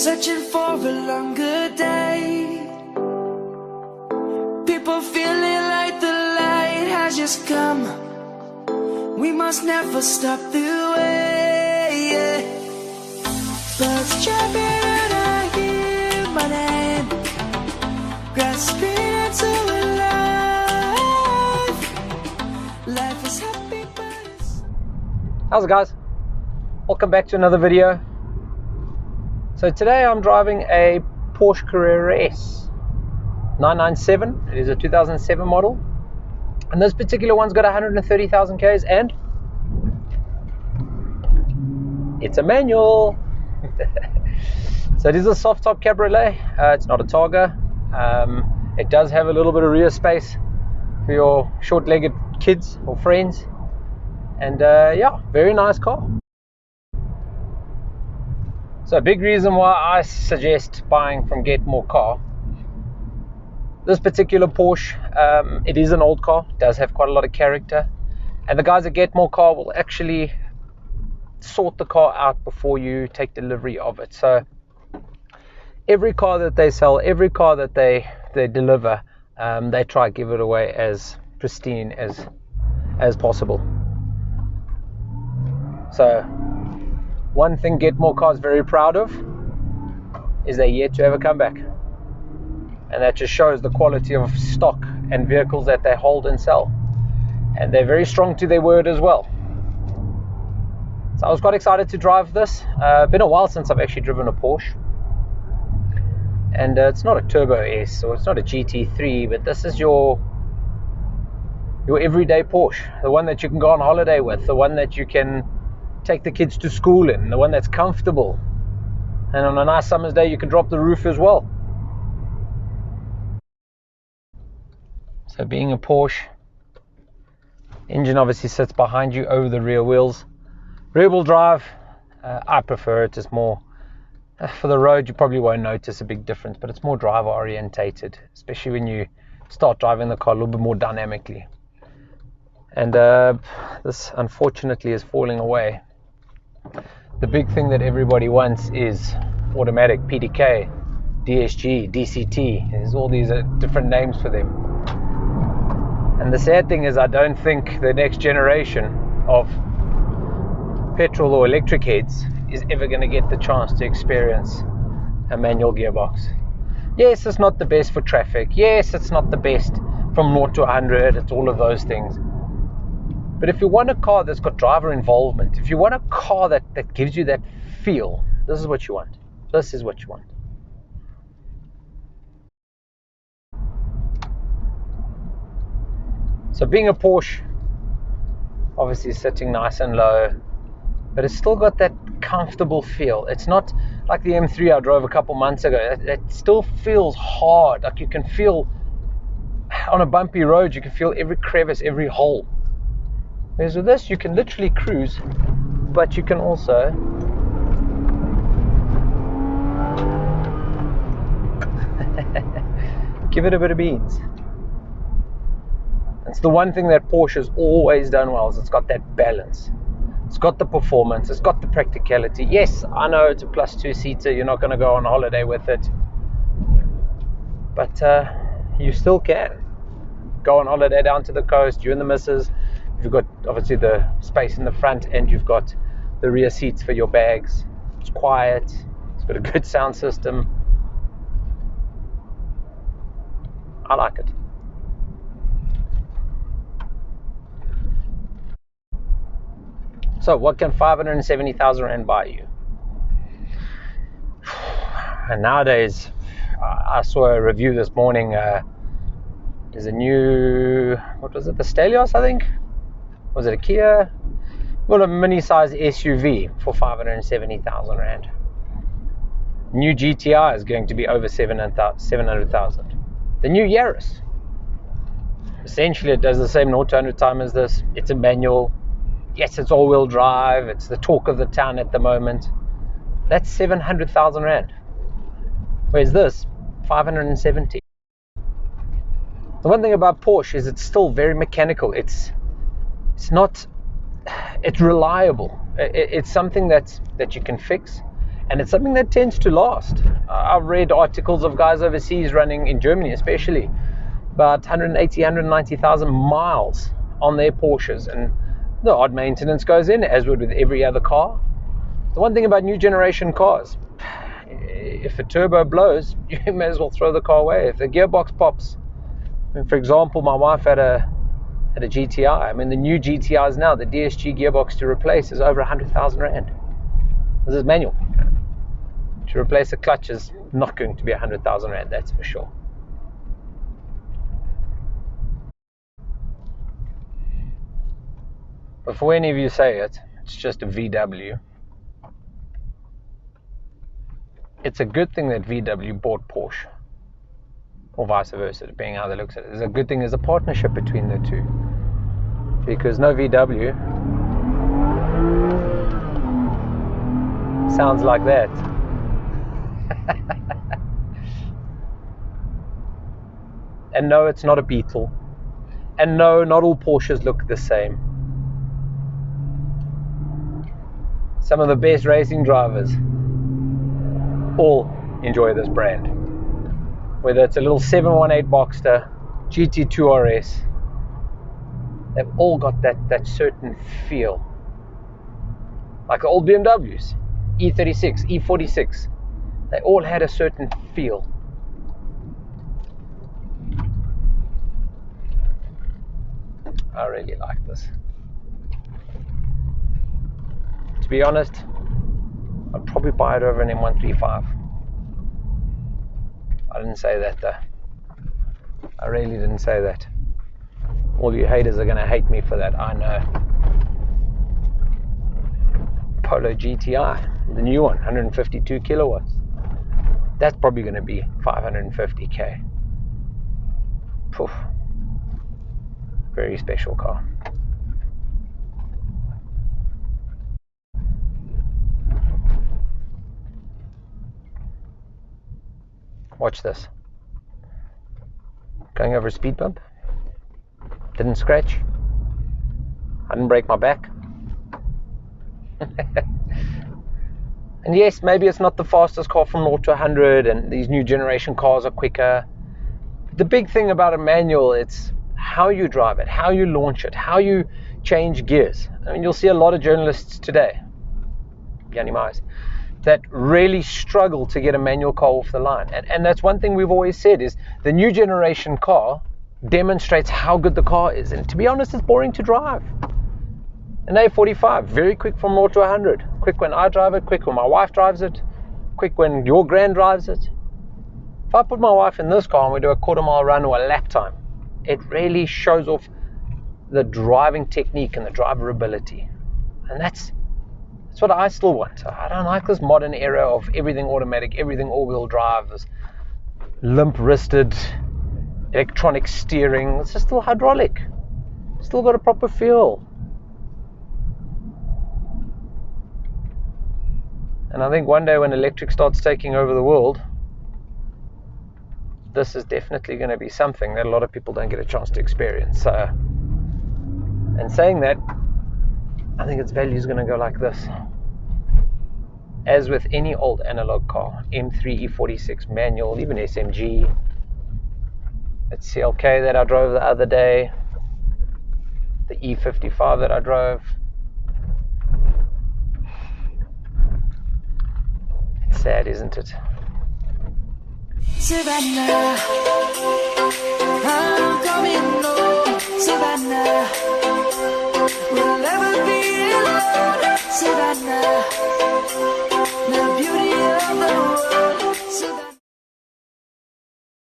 searching for a longer day. People feeling like the light has just come. We must never stop the way, yeah. Birds chirping and I hear my name, grasping into life. Life is happy, but it's... How's it, guys? Welcome back to another video. So today I'm driving a Porsche Carrera S 997. It is a 2007 model, and this particular one's got 130,000 Ks, and it's a manual. So it is a soft top cabriolet. It's not a Targa. It does have a little bit of rear space for your short-legged kids or friends, and yeah, very nice car. So a big reason why I suggest buying from Get More Car. This particular Porsche, it is an old car, does have quite a lot of character, and the guys at Get More Car will actually sort the car out before you take delivery of it. So every car that they sell, every car that they deliver, they try to give it away as pristine as possible. So one thing Get More Car is very proud of is they're yet to have a comeback, and that just shows the quality of stock and vehicles that they hold and sell, and they're very strong to their word as well. So I was quite excited to drive this. Been a while since I've actually driven a Porsche, and it's not a Turbo S or it's not a GT3, but this is your everyday Porsche, the one that you can go on holiday with, the one that you can take the kids to school in, the one that's comfortable, and on a nice summer's day you can drop the roof as well. So being a Porsche, engine obviously sits behind you over the rear wheels. Rear wheel drive, I prefer it. It's more for the road. You probably won't notice a big difference, but it's more driver orientated, especially when you start driving the car a little bit more dynamically. And this unfortunately is falling away. The big thing that everybody wants is automatic, PDK, DSG, DCT. There's all these different names for them. And the sad thing is, I don't think the next generation of petrol or electric heads is ever going to get the chance to experience a manual gearbox. Yes, it's not the best for traffic. Yes, it's not the best from 0 to 100. It's all of those things. But if you want a car that's got driver involvement, if you want a car that gives you that feel, this is what you want. This is what you want. So being a Porsche, obviously sitting nice and low, but it's still got that comfortable feel. It's not like the M3 I drove a couple months ago. It still feels hard. Like you can feel on a bumpy road, you can feel every crevice, every hole. Whereas with this, you can literally cruise, but you can also give it a bit of beans. It's the one thing that Porsche has always done well, is it's got that balance. It's got the performance, it's got the practicality. Yes, I know it's a +2 seater, you're not going to go on holiday with it, but you still can go on holiday down to the coast, you and the missus. You've got obviously the space in the front, and you've got the rear seats for your bags. It's quiet, it's got a good sound system. I like it. So what can 570,000 Rand buy you? And nowadays, I saw a review this morning. There's a new, what was it, the Stelios, I think? Was it a Kia? Well, a mini-size SUV for 570,000 Rand. New GTI is going to be over 700,000. The new Yaris. Essentially, it does the same 0 to 100 time as this. It's a manual. Yes, it's all-wheel drive. It's the talk of the town at the moment. That's 700,000 Rand. Whereas this, 570. The one thing about Porsche is it's still very mechanical. It's reliable. It's something that you can fix. And it's something that tends to last. I've read articles of guys overseas running, in Germany especially, about 180, 190,000 miles on their Porsches. And the odd maintenance goes in, as would with every other car. The one thing about new generation cars, if a turbo blows, you may as well throw the car away. If the gearbox pops, and for example, my wife had a GTI. I mean, the new GTIs now, the DSG gearbox to replace is over 100,000 Rand. This is manual. To replace a clutch is not going to be 100,000 Rand, that's for sure. Before any of you say it, it's just a VW. It's a good thing that VW bought Porsche, or vice versa, depending how they look at it. It's a good thing there's a partnership between the two, because no VW sounds like that. And no, it's not a Beetle. And no, not all Porsches look the same. Some of the best racing drivers all enjoy this brand. Whether it's a little 718 Boxster, GT2 RS, they've all got that certain feel. Like the old BMWs, E36, E46, they all had a certain feel. I really like this. To be honest, I'd probably buy it over an M135. I didn't say that though. I really didn't say that. All you haters are going to hate me for that, I know. Polo GTI, the new one, 152 kilowatts. That's probably going to be 550k. Poof. Very special car. Watch this. Going over a speed bump. Didn't scratch. I didn't break my back. And yes, maybe it's not the fastest car from 0 to 100, and these new generation cars are quicker. The big thing about a manual, it's how you drive it, how you launch it, how you change gears. I mean, you'll see a lot of journalists today, that really struggle to get a manual car off the line. And that's one thing we've always said, is the new generation car demonstrates how good the car is. And to be honest, it's boring to drive. An A45, very quick from 0 to 100. Quick when I drive it, quick when my wife drives it, quick when your grand drives it. If I put my wife in this car and we do a quarter-mile run or a lap time, it really shows off the driving technique and the driver ability. And that's what I still want. I don't like this modern era of everything automatic, everything all-wheel drive, this limp-wristed electronic steering. It's just still hydraulic. Still got a proper feel. And I think one day when electric starts taking over the world, this is definitely going to be something that a lot of people don't get a chance to experience. And saying that, I think its value is going to go like this. As with any old analog car, M3, E46 manual, even SMG, it's CLK that I drove the other day, the E55 that I drove. It's sad, isn't it? Savannah.